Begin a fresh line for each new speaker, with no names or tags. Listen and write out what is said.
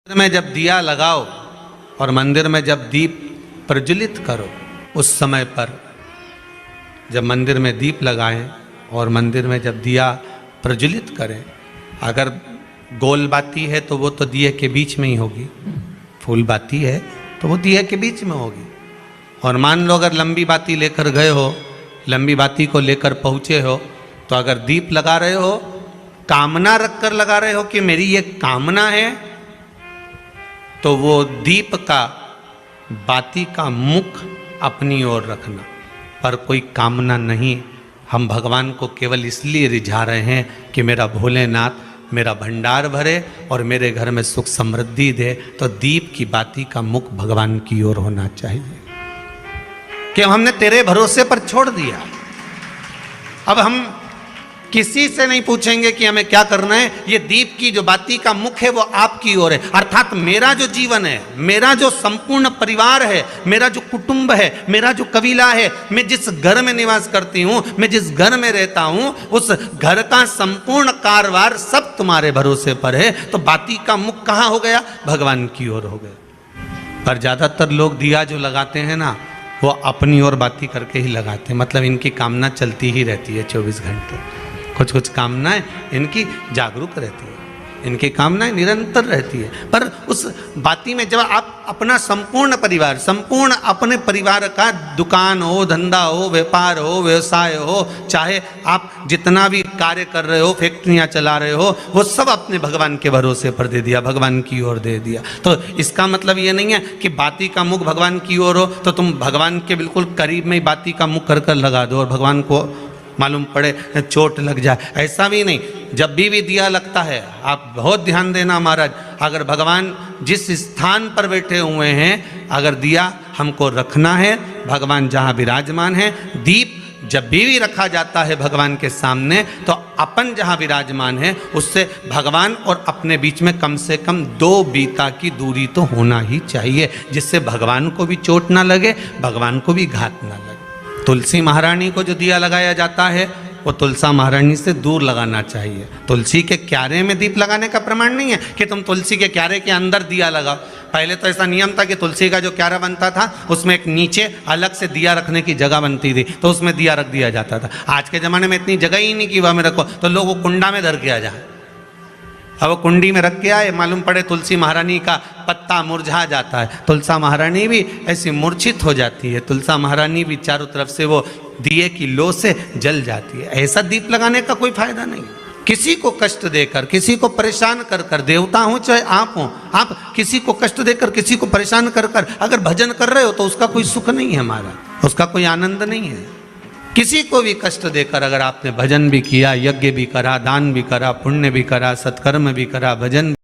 मंदिर में जब दिया लगाओ और मंदिर में जब दीप प्रज्वलित करो, उस समय पर जब मंदिर में दीप लगाएं और मंदिर में जब दिया प्रज्वलित करें, अगर गोल बाती है तो वो तो दिए के बीच में ही होगी, फूल बाती है तो वो दिए के बीच में होगी। और मान लो अगर लंबी बाती लेकर गए हो, लंबी बाती को लेकर पहुँचे हो, तो अगर दीप लगा रहे हो, कामना रख कर लगा रहे हो कि मेरी ये कामना है, तो वो दीप का बाती का मुख अपनी ओर रखना, पर कोई कामना नहीं। हम भगवान को केवल इसलिए रिझा रहे हैं कि मेरा भोलेनाथ मेरा भंडार भरे और मेरे घर में सुख समृद्धि दे। तो दीप की बाती का मुख भगवान की ओर होना चाहिए कि हमने तेरे भरोसे पर छोड़ दिया। अब हम किसी से नहीं पूछेंगे कि हमें क्या करना है, ये दीप की जो बाती का मुख है वो आपकी ओर है। अर्थात मेरा जो जीवन है, मेरा जो संपूर्ण परिवार है, मेरा जो कुटुंब है, मेरा जो कबीला है, मैं जिस घर में निवास करती हूँ, मैं जिस घर में रहता हूँ, उस घर का संपूर्ण कारभार सब तुम्हारे भरोसे पर है। तो बाती का मुख कहाँ हो गया? भगवान की ओर हो गया। पर ज्यादातर लोग दिया जो लगाते हैं ना, वो अपनी ओर बाती करके ही लगाते हैं। मतलब इनकी कामना चलती ही रहती है 24 घंटे। कुछ कुछ कामनाएं इनकी जागरूक रहती है, इनकी कामनाएं निरंतर रहती है। पर उस बाती में जब आप अपना संपूर्ण परिवार, संपूर्ण अपने परिवार का दुकान हो, धंधा हो, व्यापार हो, व्यवसाय हो, चाहे आप जितना भी कार्य कर रहे हो, फैक्ट्रियां चला रहे हो, वो सब अपने भगवान के भरोसे पर दे दिया, भगवान की ओर दे दिया। तो इसका मतलब ये नहीं है कि बाती का मुख भगवान की ओर हो तो तुम भगवान के बिल्कुल करीब में ही बाती का मुख कर कर लगा दो और भगवान को मालूम पड़े चोट लग जाए, ऐसा भी नहीं। जब भी दिया लगता है, आप बहुत ध्यान देना महाराज, अगर भगवान जिस स्थान पर बैठे हुए हैं, अगर दिया हमको रखना है, भगवान जहाँ विराजमान है, दीप जब भी रखा जाता है भगवान के सामने, तो अपन जहाँ विराजमान है उससे भगवान और अपने बीच में कम से कम 2 बीता की दूरी तो होना ही चाहिए, जिससे भगवान को भी चोट ना लगे, भगवान को भी घात ना लगे। तुलसी महारानी को जो दिया लगाया जाता है वो तुलसा महारानी से दूर लगाना चाहिए। तुलसी के क्यारे में दीप लगाने का प्रमाण नहीं है कि तुम तुलसी के क्यारे के अंदर दिया लगाओ। पहले तो ऐसा नियम था कि तुलसी का जो क्यारा बनता था उसमें एक नीचे अलग से दिया रखने की जगह बनती थी, तो उसमें दिया रख दिया जाता था। आज के ज़माने में इतनी जगह ही नहीं कि वह में रखो, तो लोग वो कुंडा में धर के आ जाए। अब वो कुंडी में रख के आए, मालूम पड़े तुलसी महारानी का पत्ता मुरझा जाता है, तुलसा महारानी भी ऐसी मूर्छित हो जाती है, तुलसा महारानी भी चारों तरफ से वो दिए की लो से जल जाती है। ऐसा दीप लगाने का कोई फायदा नहीं। किसी को कष्ट देकर, किसी को परेशान कर कर, देवता हो चाहे आप हो, आप किसी को कष्ट देकर, किसी को परेशान कर कर अगर भजन कर रहे हो तो उसका कोई सुख नहीं है हमारा, उसका कोई आनंद नहीं है। किसी को भी कष्ट देकर अगर आपने भजन भी किया, यज्ञ भी करा, दान भी करा, पुण्य भी करा, सत्कर्म भी करा, भजन